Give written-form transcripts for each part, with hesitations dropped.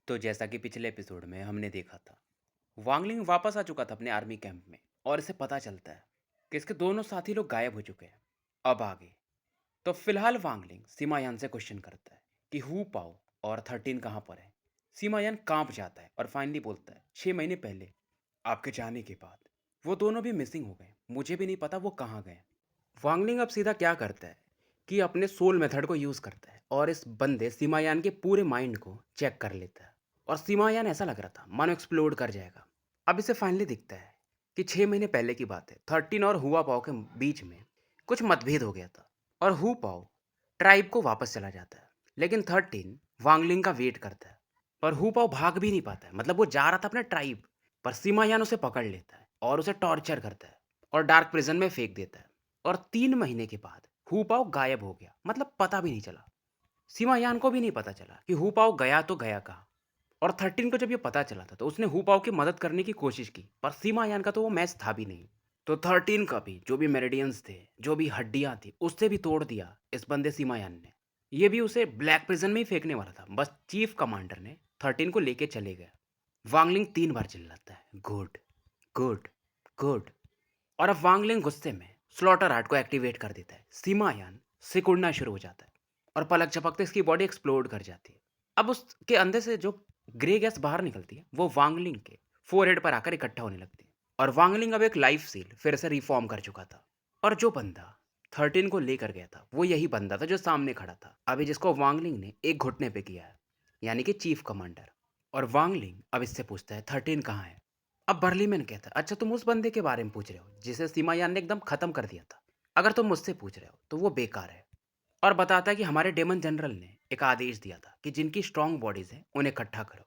तो जैसा कि पिछले एपिसोड में हमने देखा था, वांगलिंग वापस आ चुका था अपने आर्मी कैंप में और इसे पता चलता है कि इसके दोनों साथी लोग गायब हो चुके हैं। अब आगे तो फिलहाल वांगलिंग सीमायान से क्वेश्चन करता है कि हु पाओ और 13 कहाँ पर है। सीमायान कांप जाता है और फाइनली बोलता है 6 महीने पहले आपके जाने के बाद वो दोनों भी मिसिंग हो गए, मुझे भी नहीं पता वो कहाँ गए। वांगलिंग अब सीधा क्या करता है कि अपने सोल मेथड को यूज़ करता है और इस बंदे सीमायान के पूरे माइंड को चेक कर लेता है। और सीमायान ऐसा लग रहा था मानो एक्सप्लोड कर जाएगा। अब इसे फाइनली दिखता है कि 6 महीने पहले की बात है। 13 और हुआ पाओ के बीच में कुछ मतभेद हो गया था और हु पाओ ट्राइब को वापस चला जाता है, लेकिन 13 वांगलिंग का वेट करता है। पर हु पाओ भाग भी नहीं पाता है, मतलब वो जा रहा था अपने ट्राइब, पर सीमायान उसे पकड़ लेता है और उसे टॉर्चर करता है और डार्क प्रिजन में फेंक देता है। और 3 महीने के बाद हु पाओ गायब हो गया, मतलब पता भी नहीं चला। सीमायान को भी नहीं पता चला कि हु पाओ गया तो गया कहाँ। और 13 को जब ये पता चला था तो उसने हु पाओ की मदद करने की कोशिश की, पर सीमायान का तो वो मैच था भी नहीं। तो 13 का भी जो भी मेरिडियंस थे, जो भी हड्डियां थी, उससे भी तोड़ दिया इस बंदे सीमायान ने। ये भी उसे ब्लैक प्रिजन में ही फेंकने वाला था, बस चीफ कमांडर ने 13 को लेके चले गए। वांगलिंग 3 बार चिल्लाता है, गुड, गुड, गुड। और अब वांगलिंग गुस्से में स्लॉटर आर्ट को एक्टिवेट कर देता है। सीमायान सिकुड़ना शुरू हो जाता है और पलक झपकते इसकी बॉडी एक्सप्लोड कर जाती है। अब उसके अंदर से जो ग्रे गैस बाहर निकलती है वो वांगलिंग के फोरहेड पर आकर इकट्ठा होने लगती है। और वांगलिंग अब एक लाइफ सील फिर से रिफॉर्म कर चुका था। और जो बंदा 13 को लेकर गया था वो यही बंदा था जो सामने खड़ा था अभी, जिसको वांगलिंग ने एक घुटने पे किया है, यानी कि चीफ कमांडर। और वांगलिंग अब इससे पूछता है 13 कहाँ है। अब बर्लीमैन कहता है, अच्छा तुम उस बंदे के बारे में पूछ रहे हो जिसे सीमायान ने एकदम खत्म कर दिया था। अगर तुम मुझसे पूछ रहे हो तो वो बेकार है। और बताता है कि हमारे डेमन जनरल ने एक आदेश दिया था कि जिनकी स्ट्रांग बॉडीज है उन्हें इकट्ठा करो।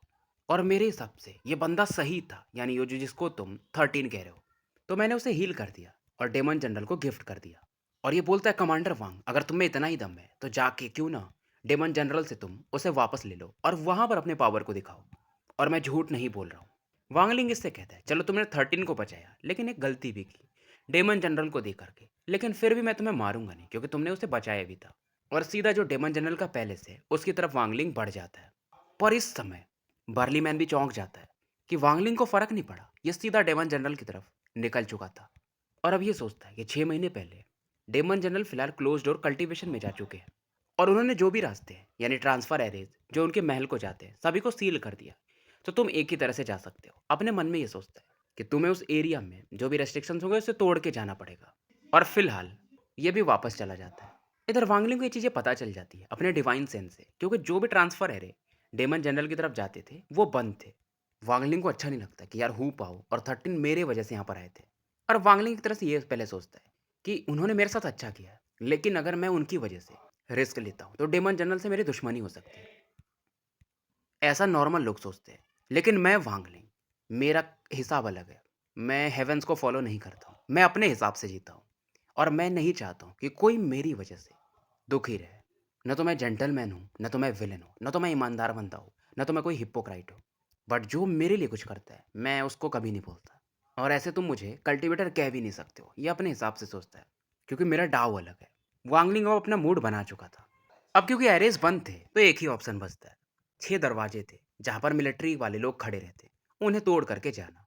और मेरे हिसाब से ये बंदा सही था, यानी ये जो जिसको तुम 13 कह रहे हो। तो मैंने उसे हील कर दिया और डेमन जनरल को गिफ्ट कर दिया। और ये बोलता है, कमांडर वांग अगर तुम में इतना ही दम है तो जाके क्यों ना डेमन जनरल से तुम उसे वापस ले लो और वहां पर अपने पावर को दिखाओ। और मैं झूठ नहीं बोल रहा हूँ। वांगलिंग इससे कहता है, चलो तुमने 13 को बचाया लेकिन एक गलती भी की डेमन जनरल को दे करके, लेकिन फिर भी मैं तुम्हें मारूंगा नहीं क्योंकि तुमने उसे बचाया भी था। और सीधा जो डेमन जनरल का पैलेस है उसकी तरफ वांगलिंग बढ़ जाता है। पर इस समय बर्लीमैन भी चौंक जाता है कि वांगलिंग को फर्क नहीं पड़ा, ये सीधा डेमन जनरल की तरफ निकल चुका था। और अब ये सोचता है कि 6 महीने पहले डेमन जनरल फिलहाल क्लोज डोर कल्टीवेशन में जा चुके हैं और उन्होंने जो भी रास्ते हैं यानी ट्रांसफर एरेज जो उनके महल को जाते हैं सभी को सील कर दिया। तो तुम एक ही तरह से जा सकते हो। अपने मन में ये सोचता है कि तुम्हें उस एरिया में जो भी रेस्ट्रिक्शंस होंगे उसे तोड़ के जाना पड़ेगा। और फिलहाल ये भी वापस चला जाता है। इधर वांगलिंग को ये चीज़ें पता चल जाती है अपने डिवाइन सेंस से, क्योंकि जो भी ट्रांसफर एरे डेमन जनरल की तरफ जाते थे वो बंद थे। वांगलिंग को अच्छा नहीं लगता कि यार हु पाओ और 13 मेरे वजह से यहाँ पर आए थे। और वांगलिंग की तरह से ये पहले सोचता है कि उन्होंने मेरे साथ अच्छा किया है, लेकिन अगर मैं उनकी वजह से रिस्क लेता हूँ तो डेमन जनरल से मेरी दुश्मनी हो सकती है। ऐसा नॉर्मल लोग सोचते हैं, लेकिन मैं वांगलिंग, मेरा हिसाब अलग है। मैं हेवेंस को फॉलो नहीं करता हूँ, मैं अपने हिसाब से जीता हूँ। और मैं नहीं चाहता हूँ कि कोई मेरी वजह से दुखी रहे। न तो मैं जेंटलमैन हूँ, न तो मैं विलेन हूँ, न तो मैं ईमानदार बंदा हूँ, न तो मैं कोई हिप्पोक्राइट हूँ। बट जो मेरे लिए कुछ करता है मैं उसको कभी नहीं बोलता। और ऐसे तुम मुझे कल्टिवेटर कह भी नहीं सकते हो, ये अपने हिसाब से सोचता है, क्योंकि मेरा डाव अलग है। वांगलिंग अब अपना मूड बना चुका था। अब क्योंकि एरेज बंद थे तो एक ही ऑप्शन बचता है। 6 दरवाजे थे जहां पर मिलिट्री वाले लोग खड़े रहते, उन्हें तोड़ करके जाना।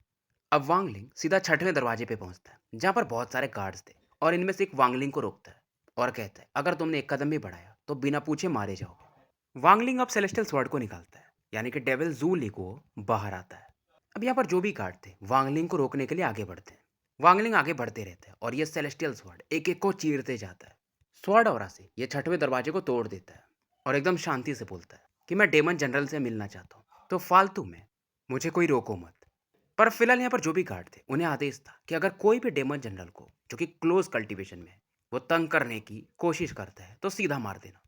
अब वांगलिंग सीधा 6वें दरवाजे पे पहुंचता है जहां पर बहुत सारे गार्ड्स थे और इनमें से एक वांगलिंग को रोकता है और कहता है, अगर तुमने एक कदम भी बढ़ाया तो बिना पूछे मारे जाओगे। वांगलिंग अब सेलेस्टियल स्वॉर्ड को निकालता है, यानी कि डेविल जू ली को बाहर आता है। अब यहाँ पर जो भी गार्ड थे वांगलिंग को रोकने के लिए आगे बढ़ते हैं। वांगलिंग आगे बढ़ते रहते हैं और ये सेलेस्टियल स्वॉर्ड एक एक को चीरते जाता है। स्वॉर्ड और से ये 6वें दरवाजे को तोड़ देता है और एकदम शांति से बोलता है कि मैं डेमन जनरल से मिलना चाहता हूँ, तो फालतू में मुझे कोई रोको मत। पर फिलहाल यहाँ पर जो भी गार्ड थे उन्हें आदेश था कि अगर कोई भी डेमन जनरल को जो कि क्लोज कल्टीवेशन में है वो तंग करने की कोशिश करता है तो सीधा मार देना।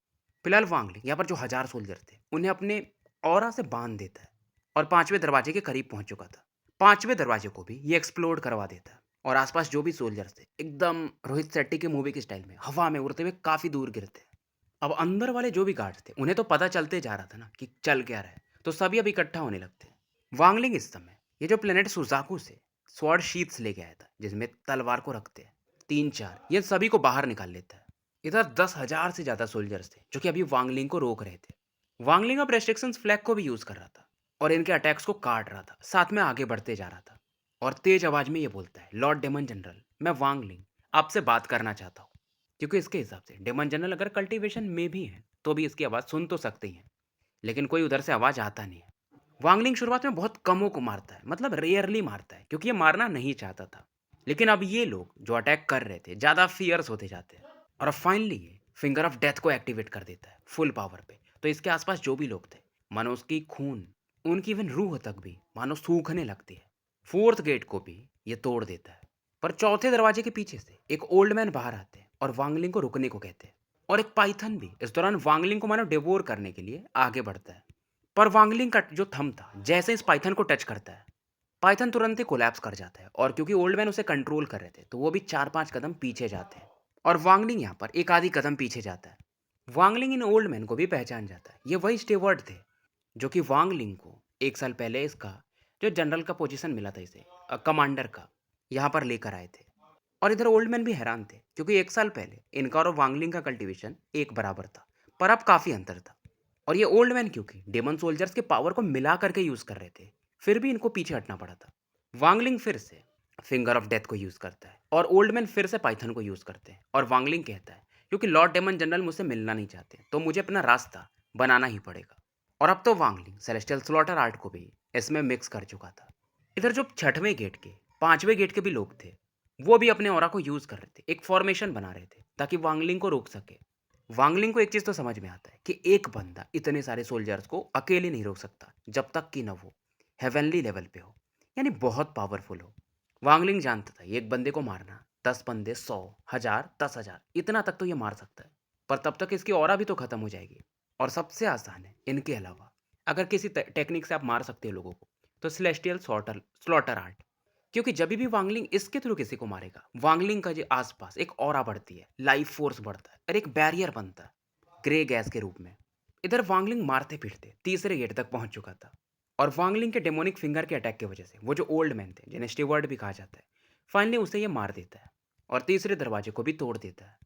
फिलहाल वांगलिंग यहाँ पर जो 1000 सोल्जर थे उन्हें अपने ऑरा से बांध देता है और 5वें दरवाजे के करीब पहुंच चुका था। 5वें दरवाजे को भी ये एक्सप्लोड करवा देता है और आसपास जो भी सोल्जर्स थे एकदम रोहित शेट्टी के मूवी के स्टाइल में हवा में उड़ते हुए काफी दूर गिरते हैं। अब अंदर वाले जो भी गार्ड्स थे उन्हें तो पता चलते जा रहा था ना कि चल क्या रहा है, तो सभी अब इकट्ठा होने लगते हैं। वांगलिंग इस समय ये जो प्लेनेट सुजाकू से स्वॉर्ड शीट्स लेके आया था जिसमें तलवार को रखते हैं, 3-4 ये सभी को बाहर निकाल लेता है। इधर 10,000 से ज्यादा सोल्जर्स थे जो कि अभी वांगलिंग को रोक रहे थे। वांगलिंग अब रेस्ट्रिक्शंस फ्लैग को भी यूज कर रहा था और इनके अटैक्स को काट रहा था, साथ में आगे बढ़ते जा रहा था और तेज आवाज में ये बोलता है, लॉर्ड डेमन जनरल, मैं वांग लिंग आपसे बात करना चाहता हूँ। क्योंकि इसके हिसाब से डेमन जनरल अगर कल्टीवेशन में भी है तो भी इसकी आवाज़ सुन तो सकते ही हैं, लेकिन कोई उधर से आवाज़ आता नहीं है। वांग लिंग शुरुआत में बहुत कमों को मारता है, मतलब रेयरली मारता है क्योंकि ये मारना नहीं चाहता था। लेकिन अब ये लोग जो अटैक कर रहे थे ज़्यादा फियर्स होते जाते हैं और अब फाइनली ये फिंगर ऑफ डेथ को एक्टिवेट कर देता है फुल पावर पे। तो इसके आसपास जो भी लोग थे, मानो उसकी खून, उनकी इवन रूह तक भी मानो सूखने लगती है। फोर्थ गेट को भी ये तोड़ देता है। पर चौथे दरवाजे के पीछे से एक ओल्ड मैन बाहर आते हैं और वांगलिंग को रुकने को कहते हैं। और एक पाइथन भी इस दौरान वांगलिंग को मानो डिवोर करने के लिए आगे बढ़ता है। पर वांगलिंग का जो थंब था जैसे इस पाइथन को टच करता है, पाइथन तुरंत ही कोलैप्स कर जाता है और क्योंकि ओल्ड मैन उसे कंट्रोल कर रहे थे तो वो भी 4-5 कदम पीछे जाते हैं और वांगलिंग यहाँ पर एक आधी कदम पीछे जाता है। वांगलिंग इन ओल्ड मैन को भी पहचान जाता है, ये वही स्टेवर्ड थे जो कि वांगलिंग को 1 साल पहले इसका जो जनरल का पोजीशन मिला था इसे, कमांडर का, यहाँ पर लेकर आए थे। और इधर ओल्ड मैन भी हैरान थे क्योंकि 1 साल पहले इनका और वांगलिंग का कल्टीवेशन एक बराबर था, पर अब काफ़ी अंतर था। और ये ओल्ड मैन क्योंकि डेमन सोल्जर्स के पावर को मिला करके यूज़ कर रहे थे, फिर भी इनको पीछे हटना पड़ा था। वांगलिंग फिर से फिंगर ऑफ डेथ को यूज़ करता है और ओल्ड मैन फिर से पाइथन को यूज़ करते हैं और वांगलिंग कहता है, क्योंकि लॉर्ड डेमन जनरल मुझसे मिलना नहीं चाहते तो मुझे अपना रास्ता बनाना ही पड़ेगा। और अब तो वांगलिंग सेलेस्टियल स्लॉटर आर्ट को भी इसमें मिक्स कर चुका था। इधर जो छठवें गेट के, पांचवें गेट के भी लोग थे, वो भी अपने ऑरा को यूज़ कर रहे थे, एक फॉर्मेशन बना रहे थे ताकि वांगलिंग को रोक सके। वांगलिंग को एक चीज़ तो समझ में आता है कि एक बंदा इतने सारे सोल्जर्स को अकेले नहीं रोक सकता जब तक कि न वो हेवनली लेवल पे हो, यानी बहुत पावरफुल हो। वांगलिंग जानता था ये एक बंदे को मारना, 10 बंदे, 100, 1000, 10,000 इतना तक तो ये मार सकता है, पर तब तक इसकी ऑरा भी तो खत्म हो जाएगी। और सबसे आसान है इनके अलावा, अगर किसी टेक्निक से आप मार सकते हो लोगों को, तो सेलेस्टियल स्लॉटर स्लॉटर आर्ट। क्योंकि जब भी वांगलिंग इसके थ्रू किसी को मारेगा, वांगलिंग का जो आसपास एक ऑरा बढ़ती है, लाइफ फोर्स बढ़ता है और एक बैरियर बनता है ग्रे गैस के रूप में। इधर वांगलिंग मारते पीटते तीसरे गेट तक पहुंच चुका था और वांगलिंग के डेमोनिक फिंगर के अटैक की वजह से वो जो ओल्ड मैन थे जिन्हें स्टीवर्ड भी कहा जाता है, फाइनली उसे ये मार देता है और तीसरे दरवाजे को भी तोड़ देता है।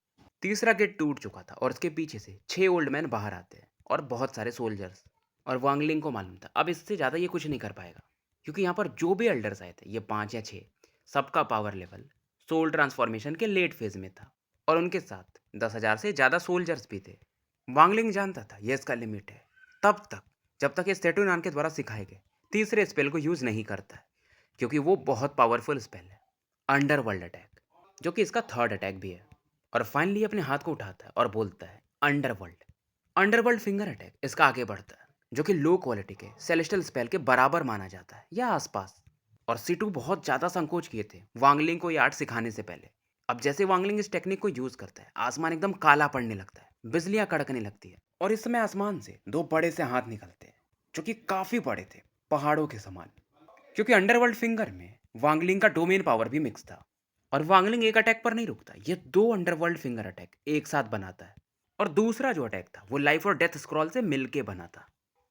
तीसरा गेट टूट चुका था और उसके पीछे से 6 ओल्ड मैन बाहर आते हैं और बहुत सारे सोल्जर्स। और वांगलिंग को मालूम था अब इससे ज़्यादा ये कुछ नहीं कर पाएगा, क्योंकि यहाँ पर जो भी एल्डर्स आए थे, ये 5 या 6, सबका पावर लेवल सोल ट्रांसफॉर्मेशन के लेट फेज में था और उनके साथ 10,000 से ज़्यादा सोल्जर्स भी थे। वांगलिंग जानता था ये इसका लिमिट है, तब तक जब तक ये सेटुनान के द्वारा सिखाए गए तीसरे स्पेल को यूज़ नहीं करता है, क्योंकि वो बहुत पावरफुल स्पेल है, अंडरवर्ल्ड अटैक, जो कि इसका थर्ड अटैक भी है। और फाइनली अपने हाथ को उठाता है और बोलता है, अंडरवर्ल्ड। अंडरवर्ल्ड फिंगर अटैक इसका आगे बढ़ता है, जो कि लो क्वालिटी के सेलेस्टियल स्पेल के बराबर माना जाता है या आसपास। और सीटू बहुत ज़्यादा संकोच किए थे वांगलिंग को ये आर्ट सिखाने से पहले। अब जैसे वांगलिंग इस टेक्निक को यूज़ करता है, आसमान एकदम काला पड़ने लगता है, बिजलियां कड़कने लगती है और इस समय आसमान से 2 बड़े से हाथ निकलते हैं, जो कि काफ़ी बड़े थे, पहाड़ों के समान। क्योंकि अंडरवर्ल्ड फिंगर में वांगलिंग का डोमेन पावर भी मिक्स था और वांगलिंग एक अटैक पर नहीं रुकता, ये 2 अंडरवर्ल्ड फिंगर अटैक एक साथ बनाता है। और दूसरा जो अटैक था वो लाइफ और डेथ स्क्रॉल से मिलके बना था।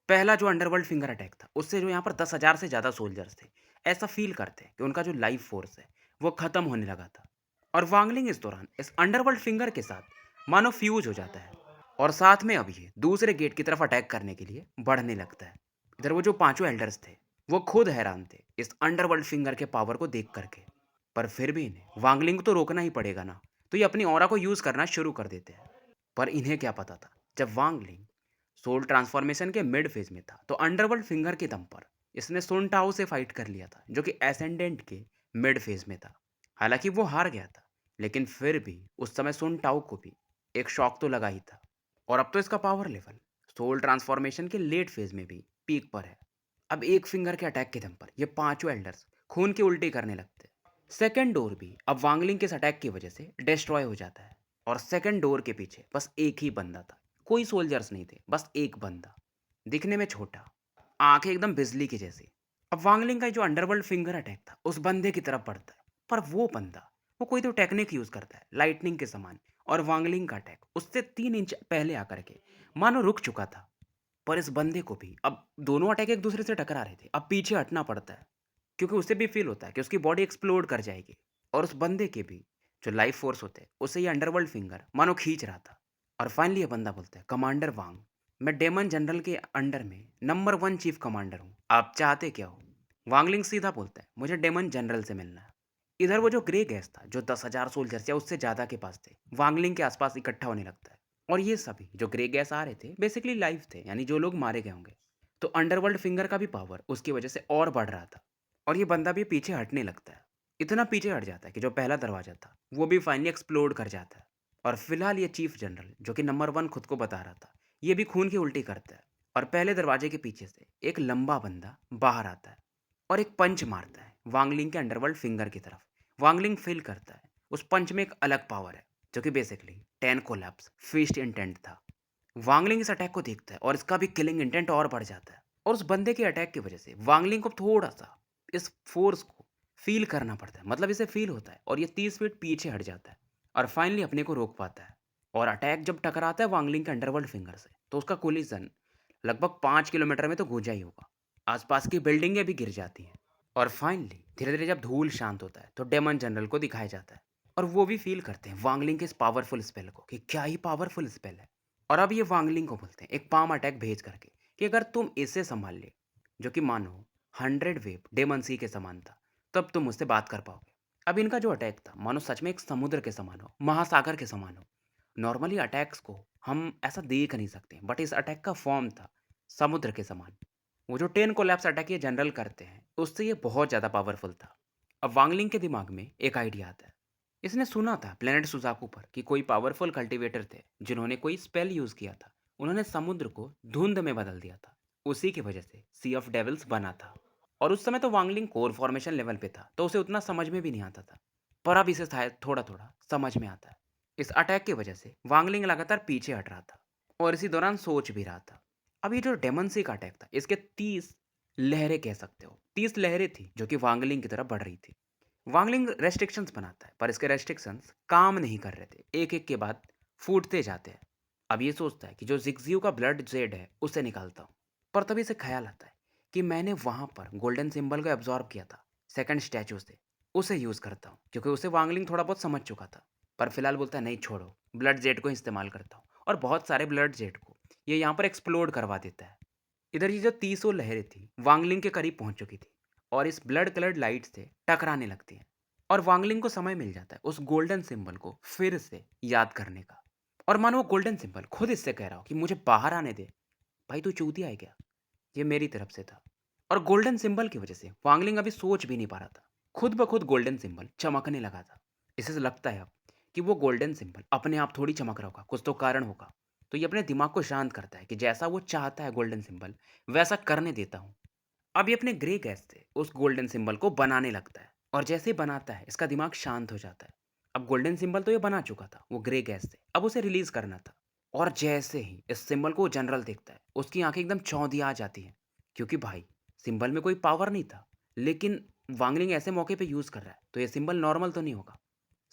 पहला जो अंडरवर्ल्ड फिंगर अटैक था उससे जो यहाँ पर 10,000 से ज़्यादा सोल्जर्स थे ऐसा फील करते हैं कि उनका जो लाइफ फोर्स है वो खत्म होने लगा था। और वांगलिंग इस दौरान इस अंडरवर्ल्ड फिंगर के साथ मानो फ्यूज हो जाता है और साथ में अब ये दूसरे गेट की तरफ अटैक करने के लिए बढ़ने लगता है। इधर वो जो पांचों एल्डर्स थे वो खुद हैरान थे इस अंडरवर्ल्ड फिंगर के पावर को देख करके, पर फिर भी इन्हें वांगलिंग को तो रोकना ही पड़ेगा ना, तो ये अपनी ऑरा को यूज करना शुरू कर देते हैं। पर इन्हें क्या पता था, जब वांगलिंग सोल ट्रांसफॉर्मेशन के मिड फेज में था तो अंडरवर्ल्ड फिंगर के दम पर इसने सुन टाओ से फाइट कर लिया था, जो कि एसेंडेंट के मिड फेज में था। हालांकि वो हार गया था, लेकिन फिर भी उस समय सुन टाओ को भी एक शॉक तो लगा ही था। और अब तो इसका पावर लेवल सोल ट्रांसफॉर्मेशन के लेट फेज में भी पीक पर है। अब एक फिंगर के अटैक के दम पर ये पांचों एल्डर्स खून की उल्टी करने लगते हैं। सेकेंड डोर भी अब वांगलिंग के इस अटैक की वजह से डिस्ट्रॉय हो जाता है और सेकेंड डोर के पीछे बस एक ही बंदा था, कोई सोल्जर्स नहीं थे, बस एक बंदा, दिखने में छोटा, आंखें एकदम बिजली की जैसी। अब वांगलिंग का जो अंडरवर्ल्ड फिंगर अटैक था उस बंदे की तरफ बढ़ता है, पर वो बंदा वो कोई तो टेक्निक यूज करता है लाइटनिंग के समान, और वांगलिंग का अटैक उससे 3 इंच पहले आकर के मानो रुक चुका था। पर इस बंदे को भी अब दोनों अटैक एक दूसरे से टकरा रहे थे, अब पीछे हटना पड़ता है, क्योंकि उसे भी फील होता है कि उसकी बॉडी एक्सप्लोड कर जाएगी। और उस बंदे के भी जो लाइफ फोर्स होते हैं उसे ये अंडरवर्ल्ड फिंगर मानो खींच रहा था। और फाइनली ये बंदा बोलता है, कमांडर वांग, मैं डेमन जनरल के अंडर में नंबर वन चीफ कमांडर हूँ, आप चाहते क्या हो? वांगलिंग सीधा बोलता है, मुझे डेमन जनरल से मिलना है। इधर वो जो ग्रे गैस था, जो 10,000 सोल्जर्स या उससे ज्यादा के पास थे, वांगलिंग के आसपास इकट्ठा होने लगता है। और ये सभी जो ग्रे गैस आ रहे थे बेसिकली लाइव थे, यानी जो लोग मारे गए होंगे। तो अंडरवर्ल्ड फिंगर का भी पावर उसकी वजह से और बढ़ रहा था। और ये बंदा भी पीछे हटने लगता है। इतना पीछे हट जाता है कि जो पहला दरवाजा था वो भी फाइनली एक्सप्लोड कर जाता है। और फिलहाल ये चीफ जनरल जो कि नंबर वन खुद को बता रहा था, ये भी खून की उल्टी करता है। और पहले दरवाजे के पीछे से एक लंबा बंदा बाहर आता है और एक पंच मारता है वांगलिंग के अंडरवर्ल्ड फिंगर की तरफ। वांगलिंग फील करता है उस पंच में एक अलग पावर है, जो कि बेसिकली 10 कोलैप्स फीस्ट इंटेंट था। वांगलिंग इस अटैक को देखता है और इसका भी किलिंग इंटेंट और बढ़ जाता है। और उस बंदे के अटैक की वजह से वांगलिंग को थोड़ा सा इस फोर्स को फील करना पड़ता है, मतलब इसे फील होता है और ये 30 फीट पीछे हट जाता है और फाइनली अपने को रोक पाता है। और अटैक जब टकराता है वांगलिंग के अंडरवर्ल्ड फिंगर से, तो उसका कोलिजन लगभग 5 किलोमीटर में तो गूंजा ही होगा। आसपास की बिल्डिंगें भी गिर जाती हैं। और फाइनली धीरे धीरे जब धूल शांत होता है तो डेमन जनरल को दिखाया जाता है। और वो भी फील करते हैं वांगलिंग के इस पावरफुल स्पेल को, कि क्या ही पावरफुल स्पेल है। और अब ये वांगलिंग को बोलते हैं एक पाम अटैक भेज करके, कि अगर तुम इसे संभाल ले, जो कि मानो 100 वेव डेमन सी के समान था, तब तुम मुझसे बात कर पाओगे। अब इनका जो अटैक था मानो सच में एक समुद्र के समान हो, महासागर के समान हो। नॉर्मली अटैक्स को हम ऐसा देख नहीं सकते, बट इस अटैक का फॉर्म था समुद्र के समान। वो जो 10 कोलैप्स अटैक ये जनरल करते हैं, उससे ये बहुत ज़्यादा पावरफुल था। अब वांगलिंग के दिमाग में एक आइडिया आता है। इसने सुना था प्लेनेट सुजाकू पर कि कोई पावरफुल कल्टीवेटर थे जिन्होंने कोई स्पेल यूज किया था। उन्होंने समुद्र को धुंध में बदल दिया था। उसी की वजह से सी ऑफ डेविल्स बना था। और उस समय तो वांगलिंग कोर फॉर्मेशन लेवल पे था, तो उसे उतना समझ में भी नहीं आता था। पर अब इसे शायद थोड़ा थोड़ा समझ में आता है। इस अटैक की वजह से वांगलिंग लगातार पीछे हट रहा था और इसी दौरान सोच भी रहा था। अब ये जो डेमन का अटैक था, इसके 30 लहरें कह सकते हो, 30 लहरें थी जो कि वांगलिंग की तरफ बढ़ रही थी। वांगलिंग रेस्ट्रिक्शंस बनाता है, पर इसके रेस्ट्रिक्शंस काम नहीं कर रहे थे, एक एक के बाद फूटते जाते हैं। अब ये सोचता है कि जो जिग्जियो का ब्लड जेड है उसे निकालता हूँ। पर तभी से ख्याल आता है कि मैंने वहां पर गोल्डन सिंबल को एब्जॉर्ब किया था सेकंड स्टैचू से, उसे यूज करता हूँ, क्योंकि उसे वांगलिंग थोड़ा बहुत समझ चुका था। पर फिलहाल बोलता है नहीं छोड़ो, ब्लड जेड को इस्तेमाल करता हूँ। और बहुत सारे ब्लड जेड को ये यहाँ पर एक्सप्लोड करवा देता है। इधर ये जो 30 लहरें थी वांगलिंग के करीब पहुंच चुकी थी और इस ब्लड कलर्ड लाइट से टकराने लगती हैं। और वांगलिंग को समय मिल जाता है उस गोल्डन सिंबल को फिर से याद करने का। और मानो वो गोल्डन सिंबल खुद इससे कह रहा हो कि मुझे बाहर आने दे, भाई तू चूतिया है क्या। ये मेरी तरफ से था। और गोल्डन सिंबल की वजह से वांगलिंग अभी सोच भी नहीं पा रहा था। खुद ब खुद गोल्डन सिंबल चमकने लगा था। इसे से लगता है अब कि वो गोल्डन सिंबल अपने आप थोड़ी चमक रहा होगा, कुछ तो कारण होगा। तो ये अपने दिमाग को शांत करता है कि जैसा वो चाहता है गोल्डन सिंबल वैसा करने देता हूँ। अब ये अपने ग्रे गैस से उस गोल्डन सिंबल को बनाने लगता है। और जैसे ही बनाता है इसका दिमाग शांत हो जाता है। अब गोल्डन सिंबल तो ये बना चुका था वो ग्रे गैस से, अब उसे रिलीज करना था। और जैसे ही इस सिंबल को जनरल देखता है उसकी आंखें एकदम चौंधी आ जाती हैं। क्योंकि भाई सिंबल में कोई पावर नहीं था, लेकिन वांगलिंग ऐसे मौके पे यूज कर रहा है तो ये सिंबल नॉर्मल तो नहीं होगा।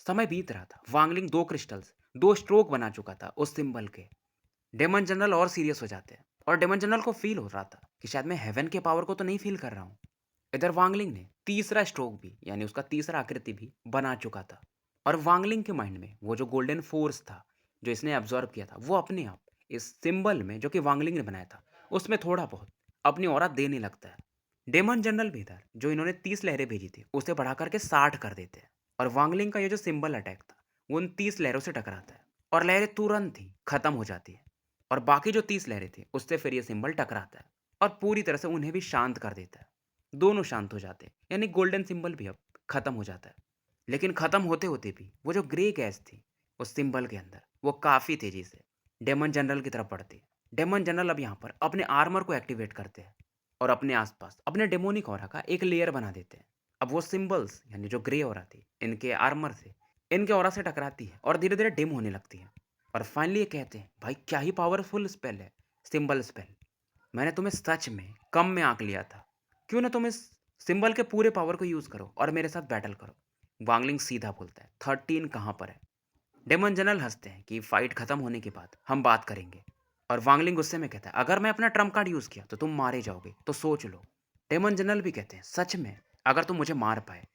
समय बीत रहा था, वांगलिंग दो क्रिस्टल्स, दो स्ट्रोक बना चुका था उस सिंबल के। डेमन जनरल और सीरियस हो जाते हैं। और डेमन जनरल को फील हो रहा था कि शायद मैं हेवन के पावर को तो नहीं फील कर रहा हूँ। इधर वांगलिंग ने तीसरा स्ट्रोक भी, यानी उसका तीसरा आकृति भी बना चुका था। और वांगलिंग के माइंड में वो जो गोल्डन फोर्स था जो इसने एब्जॉर्ब किया था, वो अपने आप इस सिंबल में जो कि वांगलिंग ने बनाया था उसमें थोड़ा बहुत अपनी ऑरा देने लगता है। डेमन जनरल भी इधर जो इन्होंने 30 लहरें भेजी थी उसे बढ़ा करके 60 कर देते हैं। और वांगलिंग का ये जो सिंबल अटैक था वो उन 30 लहरों से टकराता है और लहरें तुरंत ही खत्म हो जाती है। और बाकी जो 30 लहरें थी उससे फिर ये सिंबल टकराता है और पूरी तरह से उन्हें भी शांत कर देता है। दोनों शांत हो जाते हैं, यानी गोल्डन सिंबल भी अब खत्म हो जाता है। लेकिन खत्म होते होते भी वो जो ग्रे गैस थी उस सिंबल के अंदर, वो काफी तेजी से डेमन जनरल की तरफ बढ़ती है। डेमन जनरल अब यहाँ पर अपने आर्मर को एक्टिवेट करते हैं और अपने आसपास अपने डेमोनिक ऑरा का एक लेयर बना देते हैं। अब वो सिंबल्स यानी जो ग्रे ऑरा थी इनके आर्मर से, इनके ऑरा से टकराती है और धीरे धीरे डिम होने लगती है। और फाइनली ये कहते हैं भाई क्या ही पावरफुल स्पेल है, सिंबल स्पेल। मैंने तुम्हें सच में कम में आंक लिया था। क्यों ना तुम इस सिंबल के पूरे पावर को यूज करो और मेरे साथ बैटल करो। वांगलिंग सीधा बोलता है 13 कहाँ पर है। डेमन जनरल हंसते हैं कि फाइट खत्म होने के बाद हम बात करेंगे। और वांगलिंग गुस्से में कहता है अगर मैं अपना ट्रम्प कार्ड यूज किया तो तुम मारे जाओगे, तो सोच लो। डेमन जनरल भी कहते हैं सच में अगर तुम मुझे मार पाए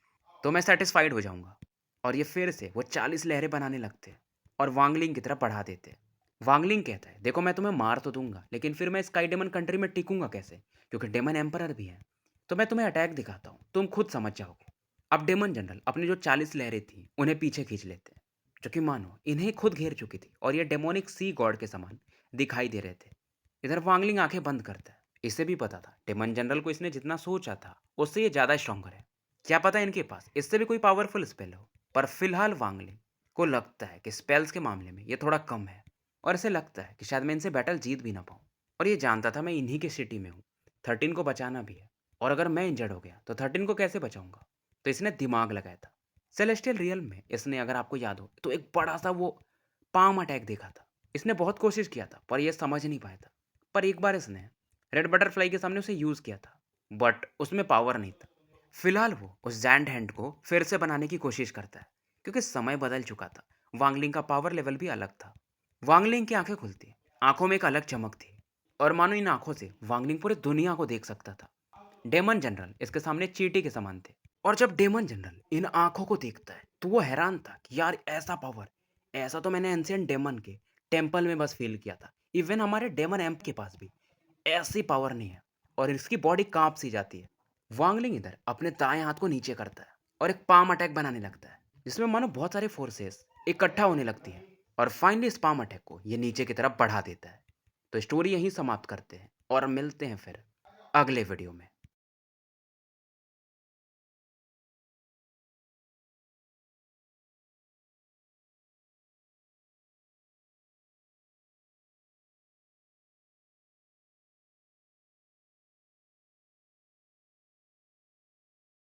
तो मैं सेटिस्फाइड हो जाऊंगा। और ये फिर से वो 40 लहरें बनाने लगते हैं और वांगलिंग की तरफ बढ़ा देते हैं। वांगलिंग कहता है, देखो मैं तुम्हें मार तो दूंगा, लेकिन फिर मैं स्काई डेमन कंट्री में टिकूंगा कैसे, क्योंकि डेमन एम्परर भी है। तो मैं तुम्हें अटैक दिखाता हूँ, तुम खुद समझ जाओगे। अब डेमन जनरल अपनी जो 40 लहरें थी उन्हें पीछे खींच लेते हैं, जो कि मानो इन्हें खुद घेर चुकी थी और ये डेमोनिक सी गॉड के समान दिखाई दे रहे थे। इधर वांगलिंग आंखें बंद करता है। इसे भी पता था डेमन जनरल को इसने जितना सोचा था उससे ये ज्यादा स्ट्रॉन्गर है। क्या पता इनके पास इससे भी कोई पावरफुल स्पेल हो। पर फिलहाल वांगलिंग को लगता है कि स्पेल्स के मामले में ये थोड़ा कम है, और इसे लगता है कि शायद मैं इनसे बैटल जीत भी ना पाऊँ। और ये जानता था मैं इन्हीं के सिटी में हूँ, 13 को बचाना भी है, और अगर मैं इंजर्ड हो गया तो 13 को कैसे बचाऊंगा। तो इसने दिमाग लगाया था। सेलेस्टियल रियल में इसने, अगर आपको याद हो, तो एक बड़ा सा वो पाम अटैक देखा था। इसने बहुत कोशिश किया था पर यह समझ नहीं पाया था। पर एक बार इसने रेड बटरफ्लाई के सामने उसे यूज किया था, बट उसमें पावर नहीं था। फिलहाल वो उस जैंड हैंड को फिर से बनाने की कोशिश करता है, क्योंकि समय बदल चुका था। वांगलिंग का पावर लेवल भी अलग था। वांगलिंग की आंखें खुलती, आंखों में एक अलग चमक थी, और मानो इन आंखों से वांगलिंग पूरी दुनिया को देख सकता था। डेमन जनरल इसके सामने चींटी के समान थे। और जब डेमन जनरल इन आंखों को देखता है तो वो हैरान था कि यार ऐसा पावर, ऐसा तो मैंने एंशियंट डेमन के टेम्पल में बस फील किया था। इवन हमारे डेमन एम्प के पास भी ऐसी पावर नहीं है, और इसकी बॉडी कांप सी जाती है। वांगलिंग इधर अपने दाएं हाथ को नीचे करता है और एक पाम अटैक बनाने लगता है, जिसमें मानो बहुत सारे फोर्सेस इकट्ठा होने लगती हैं, और फाइनली इस पाम अटैक को ये नीचे की तरफ बढ़ा देता है। तो स्टोरी यहीं समाप्त करते हैं और मिलते हैं फिर अगले वीडियो में।